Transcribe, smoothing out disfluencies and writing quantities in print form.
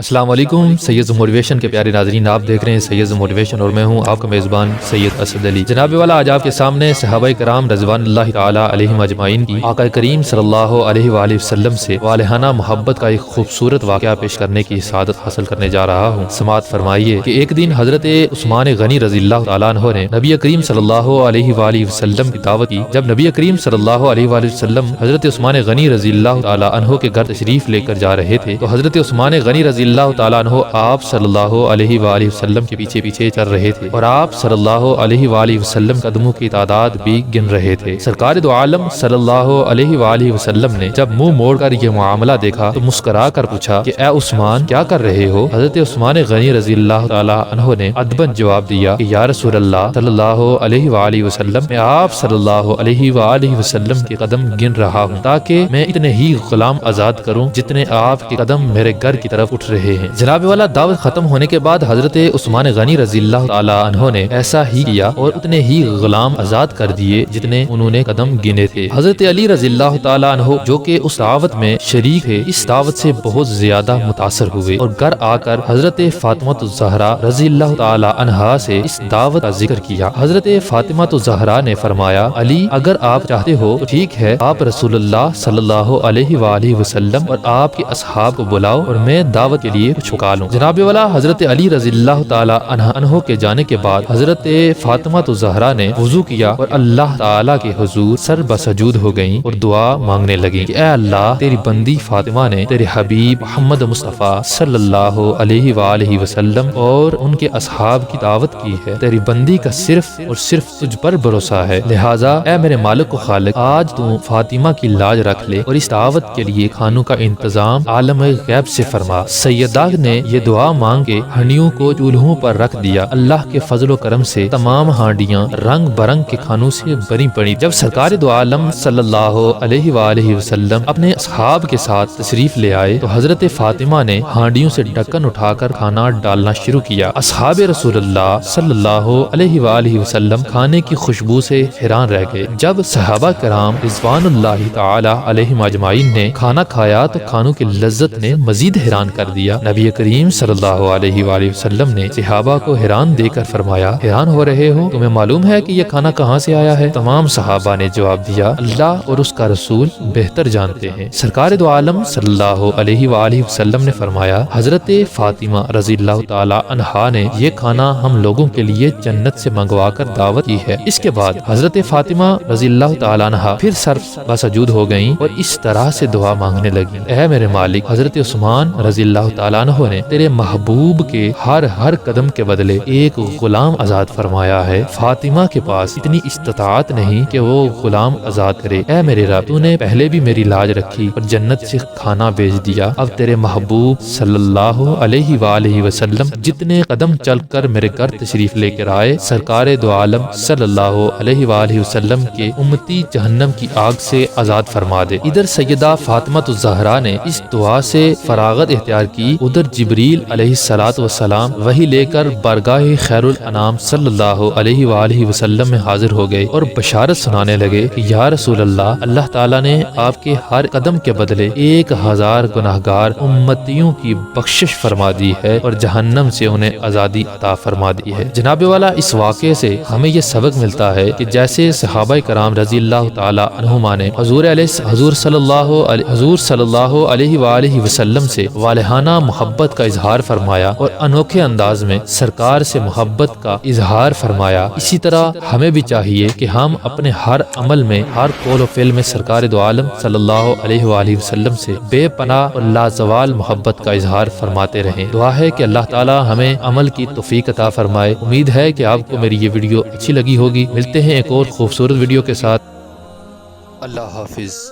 السلام علیکم سید موٹیویشن کے پیارے ناظرین، آپ دیکھ رہے ہیں سید موٹیویشن اور میں ہوں آپ کا میزبان سید اسد علی۔ جناب والا آج آپ کے سامنے صحابہ کرام رضوان اللہ تعالی علیہم اجمعین کی آقا کریم صلی اللہ علیہ وآلہ وسلم سے والہانہ محبت کا ایک خوبصورت واقعہ پیش کرنے کی سعادت حاصل کرنے جا رہا ہوں۔ سماعت فرمائیے کہ ایک دن حضرت عثمان غنی رضی اللہ تعالیٰ عنہ نے نبی کریم صلی اللہ علیہ وآلہ وسلم کی دعوت کی۔ جب نبی کریم صلی اللہ علیہ وآلہ وسلم حضرت عثمان غنی رضی اللہ تعالیٰ عنہ کے گھر تشریف لے کر جا رہے تھے تو حضرت عثمان غنی رضی اللہ تعالیٰ عنہ آپ صلی اللہ علیہ وآلہ وسلم کے پیچھے پیچھے چل رہے تھے اور آپ صلی اللہ علیہ وآلہ وسلم قدموں کی تعداد بھی گن رہے تھے۔ سرکار دو عالم صلی اللہ علیہ وآلہ وسلم نے جب منہ موڑ کر یہ معاملہ دیکھا تو مسکرا کر پوچھا کہ اے عثمان، کیا کر رہے ہو؟ حضرت عثمان غنی رضی اللہ تعالیٰ عنہ نے ادباً جواب دیا کہ یا رسول اللہ صلی اللہ علیہ وآلہ وسلم، میں آپ صلی اللہ علیہ وآلہ وسلم کے قدم گن رہا ہوں تاکہ میں اتنے ہی غلام آزاد کروں جتنے آپ کے قدم میرے گھر کی طرف اٹھ رہے ہیں۔ جناب والا دعوت ختم ہونے کے بعد حضرت عثمان غنی رضی اللہ تعالیٰ عنہ نے ایسا ہی کیا اور اتنے ہی غلام آزاد کر دیے جتنے انہوں نے قدم گنے تھے۔ حضرت علی رضی اللہ تعالیٰ عنہ جو کہ اس دعوت میں شریک تھے، اس دعوت سے بہت زیادہ متاثر ہوئے اور گھر آ کر حضرت فاطمہ الزہرا رضی اللہ تعالیٰ عنہا سے اس دعوت کا ذکر کیا۔ حضرت فاطمہ الزہرا نے فرمایا، علی اگر آپ چاہتے ہو تو ٹھیک ہے، آپ رسول اللہ صلی اللہ علیہ وآلہ وسلم اور آپ کے اصحاب کو بلاؤ اور میں دعوت کے لیے کچھ پکا لوں۔ جناب والا حضرت علی رضی اللہ تعالیٰ عنہ کے جانے کے بعد حضرت فاطمہ الزہرا نے وضو کیا اور اللہ تعالیٰ کے حضور سر بسجود ہو گئیں اور دعا مانگنے لگیں کہ اے اللہ، تیری بندی فاطمہ نے تیرے حبیب محمد مصطفیٰ صلی اللہ علیہ وآلہ وسلم اور ان کے اصحاب کی دعوت کی ہے، تیری بندی کا صرف اور صرف تجھ پر بھروسہ ہے، لہٰذا اے میرے مالک و خالق، آج تو فاطمہ کی لاج رکھ لے اور اس دعوت کے لیے کھانوں کا انتظام عالم غیب سے فرما۔ سیدہ نے یہ دعا مانگ کے ہانڈیوں کو چولہوں پر رکھ دیا۔ اللہ کے فضل و کرم سے تمام ہانڈیاں رنگ برنگ کے کھانوں سے بھری پڑی۔ جب سرکار دو عالم صلی اللہ علیہ وآلہ وسلم اپنے اصحاب کے ساتھ تشریف لے آئے تو حضرت فاطمہ نے ہانڈیوں سے ڈھکن اٹھا کر کھانا ڈالنا شروع کیا۔ اصحاب رسول اللہ صلی اللہ علیہ وآلہ وسلم کھانے کی خوشبو سے حیران رہ گئے۔ جب صحابہ کرام رضوان اللہ تعالی علیہم اجمعین نے کھانا کھایا تو کھانوں کی لذت نے مزید حیران کر دیا۔ نبی کریم صلی اللہ علیہ وآلہ وسلم نے صحابہ کو حیران دے کر فرمایا، حیران ہو رہے ہو؟ تمہیں معلوم ہے کہ یہ کھانا کہاں سے آیا ہے؟ تمام صحابہ نے جواب دیا، اللہ اور اس کا رسول بہتر جانتے ہیں۔ سرکار دو عالم صلی اللہ علیہ وآلہ وسلم نے فرمایا، حضرت فاطمہ رضی اللہ تعالی عنہا نے یہ کھانا ہم لوگوں کے لیے جنت سے منگوا کر دعوت کی ہے۔ اس کے بعد حضرت فاطمہ رضی اللہ تعالی عنہا پھر سر بسجود ہو گئیں اور اس طرح سے دعا مانگنے لگیں، اے میرے مالک، حضرت عثمان رضی اللہ تعالی عنہ نے تیرے محبوب کے ہر قدم کے بدلے ایک غلام آزاد فرمایا ہے، فاطمہ کے پاس اتنی استطاعت نہیں کہ وہ غلام آزاد کرے۔ اے میرے رب، تو نے پہلے بھی میری لاج رکھی اور جنت سے کھانا بھیج دیا، اب تیرے محبوب صلی اللہ علیہ وآلہ وسلم جتنے قدم چل کر میرے گھر تشریف لے کر آئے، سرکار دو عالم صلی اللہ علیہ وآلہ وسلم کے امتی جہنم کی آگ سے آزاد فرما دے۔ ادھر سیدہ فاطمہ الزہرا نے اس دعا سے فراغت اختیار کی، ادھر جبریل علیہ الصلوۃ والسلام وحی لے کر بارگاہ خیر الانام صلی اللہ علیہ وآلہ وسلم میں حاضر ہو گئے اور بشارت سنانے لگے کہ یا رسول اللہ، اللہ تعالیٰ نے آپ کے ہر قدم کے بدلے 1000 گناہگار امتیوں کی بخشش فرما دی ہے اور جہنم سے انہیں آزادی عطا فرما دی ہے۔ جناب والا، اس واقعے سے ہمیں یہ سبق ملتا ہے کہ جیسے صحابہ کرام رضی اللہ تعالی عنہما نے حضور صلی اللہ علیہ وآلہ وسلم سے والہانہ محبت کا اظہار فرمایا اور انوکھے انداز میں سرکار سے محبت کا اظہار فرمایا، اسی طرح ہمیں بھی چاہیے کہ ہم اپنے ہر عمل میں، ہر قول و فعل میں سرکار دو عالم صلی اللہ علیہ وآلہ وسلم سے بے پناہ اور لازوال محبت کا اظہار فرماتے رہیں۔ دعا ہے کہ اللہ تعالی ہمیں عمل کی توفیق عطا فرمائے۔ امید ہے کہ آپ کو میری یہ ویڈیو اچھی لگی ہوگی۔ ملتے ہیں ایک اور خوبصورت ویڈیو کے ساتھ۔ اللہ حافظ۔